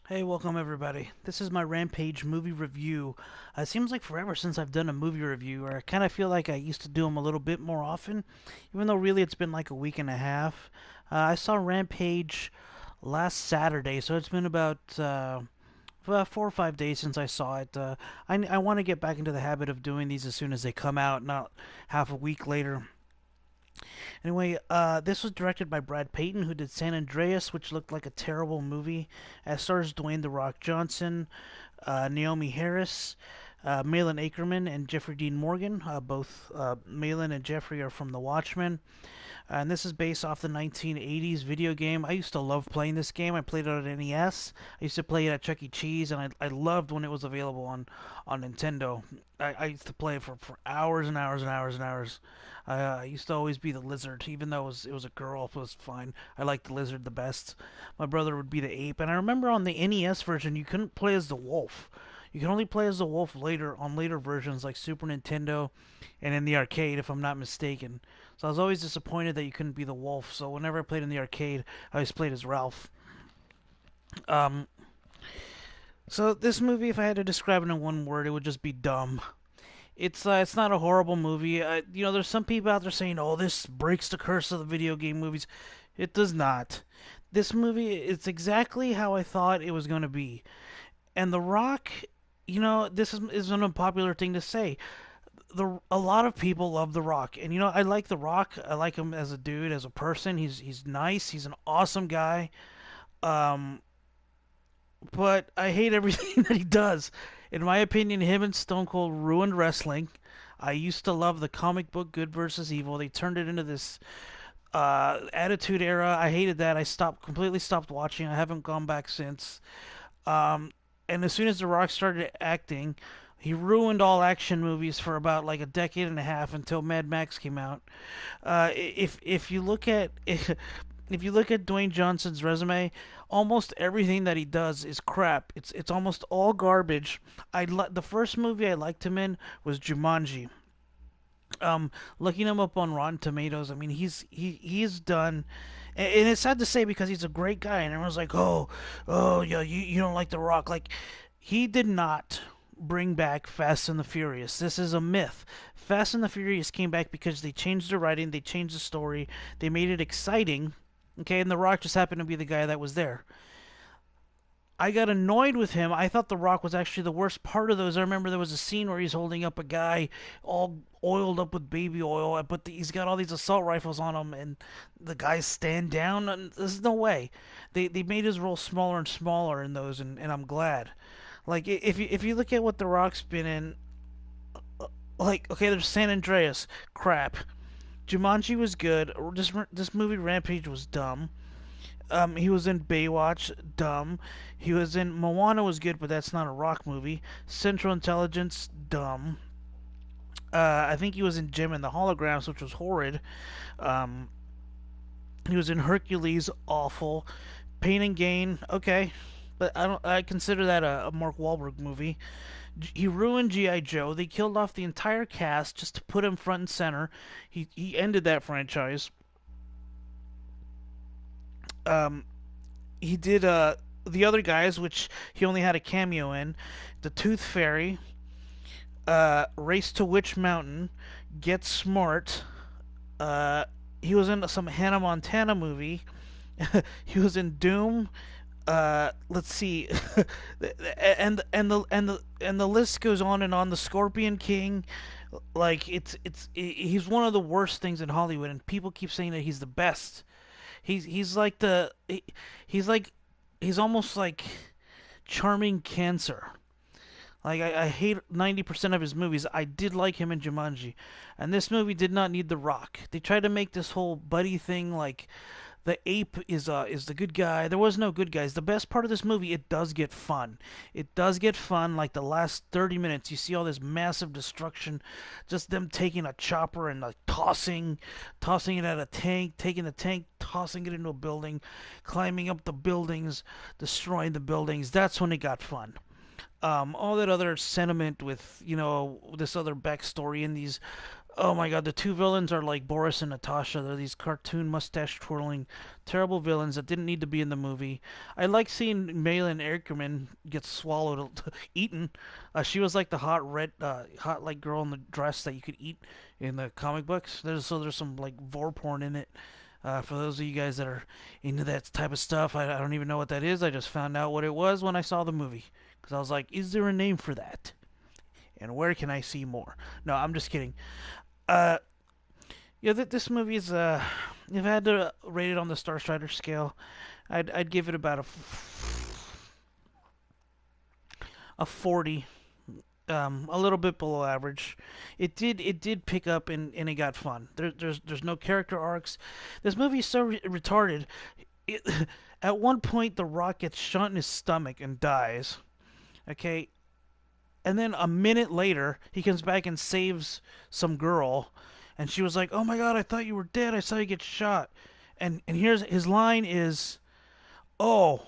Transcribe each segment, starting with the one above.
Hey, welcome everybody. This is my Rampage movie review. It seems like forever since I've done a movie review, or I kind of feel like I used to do them a little bit more often, even though really it's been like a week and a half. I saw Rampage last Saturday, so it's been about 4 or 5 days since I saw it. I want to get back into the habit of doing these as soon as they come out, not half a week later. Anyway, this was directed by Brad Payton, who did San Andreas, which looked like a terrible movie. It stars Dwayne The Rock Johnson, Naomi Harris, Malin Akerman, and Jeffrey Dean Morgan. Both Malin and Jeffrey are from The Watchmen. And this is based off the 1980s video game. I used to love playing this game. I played it on NES. I used to play it at Chuck E. Cheese, and I loved when it was available on Nintendo. I used to play it for hours and hours and hours and hours. I used to always be the lizard, even though it was a girl. It was fine. I liked the lizard the best. My brother would be the ape, and I remember on the NES version you couldn't play as the wolf. You can only play as the wolf later on later versions like Super Nintendo and in the arcade, if I'm not mistaken. So I was always disappointed that you couldn't be the wolf. So whenever I played in the arcade, I always played as Ralph. Um, so this movie, if I had to describe it in one word, it would just be dumb. It's not a horrible movie. There's some people out there saying, "Oh, this breaks the curse of the video game movies." It does not. This movie, it's exactly how I thought it was going to be. And The Rock, this is an unpopular thing to say. A lot of people love The Rock, and I like The Rock. I like him as a dude, as a person. He's nice. He's an awesome guy. Um, but I hate everything that he does. In my opinion, him and Stone Cold ruined wrestling. I used to love the comic book Good versus Evil. They turned it into this Attitude Era. I hated that. I completely stopped watching. I haven't gone back since. Um, and as soon as The Rock started acting, he ruined all action movies for about like a decade and a half until Mad Max came out. If you look at if you look at Dwayne Johnson's resume, almost everything that he does is crap. It's almost all garbage. The first movie I liked him in was Jumanji. Looking him up on Rotten Tomatoes, I mean he's done, and it's sad to say because he's a great guy, and everyone's like, oh yeah, you don't like The Rock. Like, he did not bring back Fast and the Furious. This is a myth. Fast and the Furious came back because they changed the writing, they changed the story, they made it exciting. Okay, and The Rock just happened to be the guy that was there. I got annoyed with him. I thought The Rock was actually the worst part of those. I remember there was a scene where he's holding up a guy all oiled up with baby oil, but he's got all these assault rifles on him, and the guys stand down. And there's no way. They made his role smaller and smaller in those, and I'm glad. Like, if you look at what The Rock's been in, like, okay, there's San Andreas, crap. Jumanji was good. This movie Rampage was dumb. He was in Baywatch, dumb. He was in Moana, was good, but that's not a rock movie. Central Intelligence, dumb. I think he was in Jim and the Holograms, which was horrid. Um, he was in Hercules, awful. Pain and Gain, okay, but I don't. I consider that a Mark Wahlberg movie. He ruined GI Joe. They killed off the entire cast just to put him front and center. He ended that franchise. Um, he did the other guys, which he only had a cameo in, the Tooth Fairy, Race to Witch Mountain, Get Smart. Uh, he was in some Hannah Montana movie. He was in Doom. Let's see, and the list goes on and on. The Scorpion King, like he's one of the worst things in Hollywood, and people keep saying that he's the best. He's like he's like he's almost like charming cancer. Like, I hate 90% of his movies. I did like him in Jumanji, and this movie did not need The Rock. They tried to make this whole buddy thing like the ape is the good guy. There was no good guys. The best part of this movie, it does get fun. It does get fun. Like the last 30 minutes, you see all this massive destruction, just them taking a chopper and like tossing it at a tank, taking the tank, tossing it into a building, climbing up the buildings, destroying the buildings. That's when it got fun. All that other sentiment with this other backstory and these Oh my god, the two villains are like Boris and Natasha. They're these cartoon mustache twirling, terrible villains that didn't need to be in the movie. I like seeing Malin Ackerman get swallowed, eaten. She was like the hot like girl in the dress that you could eat in the comic books. There's some like vor porn in it. For those of you guys that are into that type of stuff, I don't even know what that is. I just found out what it was when I saw the movie because I was like, is there a name for that? And where can I see more? No, I'm just kidding. Uh, yeah, this movie is if I had to rate it on the Star Strider scale, I'd give it about a 40, a little bit below average. It did pick up and it got fun. There's no character arcs. This movie is so retarded. It, at one point, The Rock gets shot in his stomach and dies. Okay, and then a minute later, he comes back and saves some girl, and she was like, "Oh my god, I thought you were dead. I saw you get shot." And here's his line is, "Oh,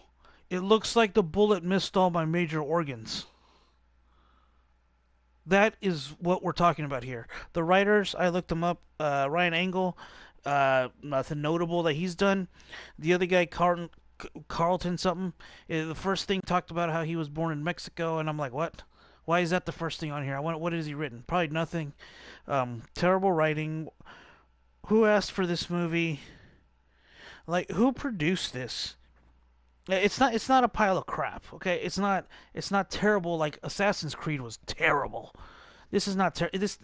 it looks like the bullet missed all my major organs." That is what we're talking about here. The writers, I looked them up. Ryan Angle, nothing notable that he's done. The other guy, Carlton something. The first thing talked about how he was born in Mexico, and I'm like, what? Why is that the first thing on here? I want what has he written? Probably nothing. Terrible writing. Who asked for this movie? Like, who produced this? It's not a pile of crap. Okay, it's not terrible like Assassin's Creed was terrible. This is not this.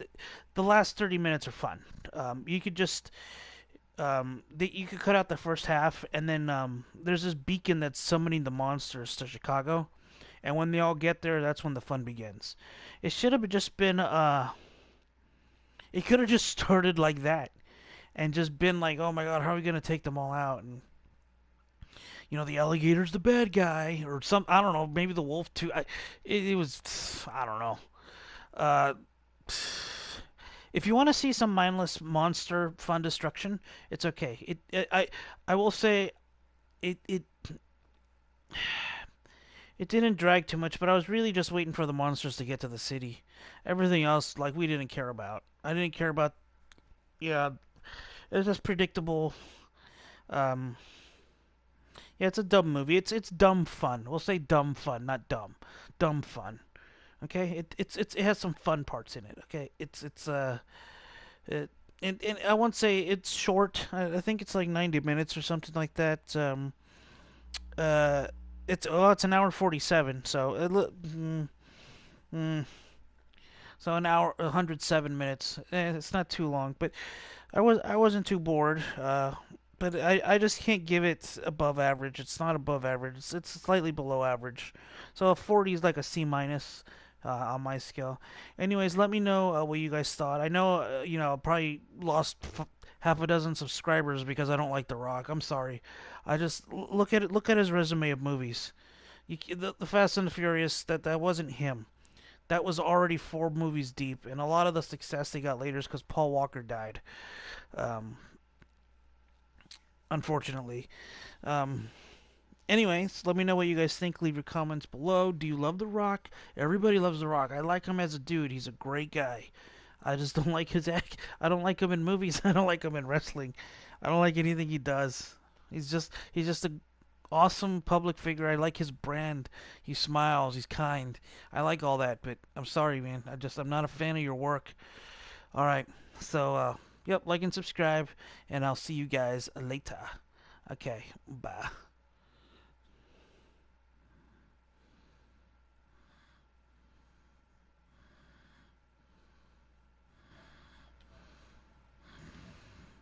The last 30 minutes are fun. You could just you could cut out the first half, and then there's this beacon that's summoning the monsters to Chicago, and when they all get there, that's when the fun begins. It should have just been it could have just started like that, and just been like, oh my god, how are we gonna take them all out? And the alligator's the bad guy, or some, I don't know, maybe the wolf too. It was, I don't know. Uh, if you want to see some mindless monster fun destruction, it's okay. I will say it it didn't drag too much, but I was really just waiting for the monsters to get to the city. Everything else, like, we didn't care about. I didn't care about. Yeah, it was just predictable. Um, yeah, it's a dumb movie. It's dumb fun. We'll say dumb fun, not dumb. Dumb fun. Okay, it has some fun parts in it. Okay, it, and I won't say it's short. I think it's like 90 minutes or something like that. Uh, it's an hour 47. So so an hour 107 minutes. It's not too long, but I wasn't too bored. But I just can't give it above average. It's not above average. It's slightly below average. So a 40 is like a C minus on my scale. Anyways, let me know what you guys thought. I know I probably lost half a dozen subscribers because I don't like The Rock. I'm sorry. I just look at his resume of movies. The Fast and the Furious, that wasn't him. That was already 4 movies deep, and a lot of the success they got later is because Paul Walker died. Um, Unfortunately. Um, Anyways, let me know what you guys think. Leave your comments below. Do you love The Rock? Everybody loves The Rock. I like him as a dude. He's a great guy. I just don't like his act. I don't like him in movies. I don't like him in wrestling. I don't like anything he does. He's just a awesome public figure. I like his brand. He smiles. He's kind. I like all that. But I'm sorry, man. I'm not a fan of your work. All right. So yep, like and subscribe, and I'll see you guys later. Okay, bye.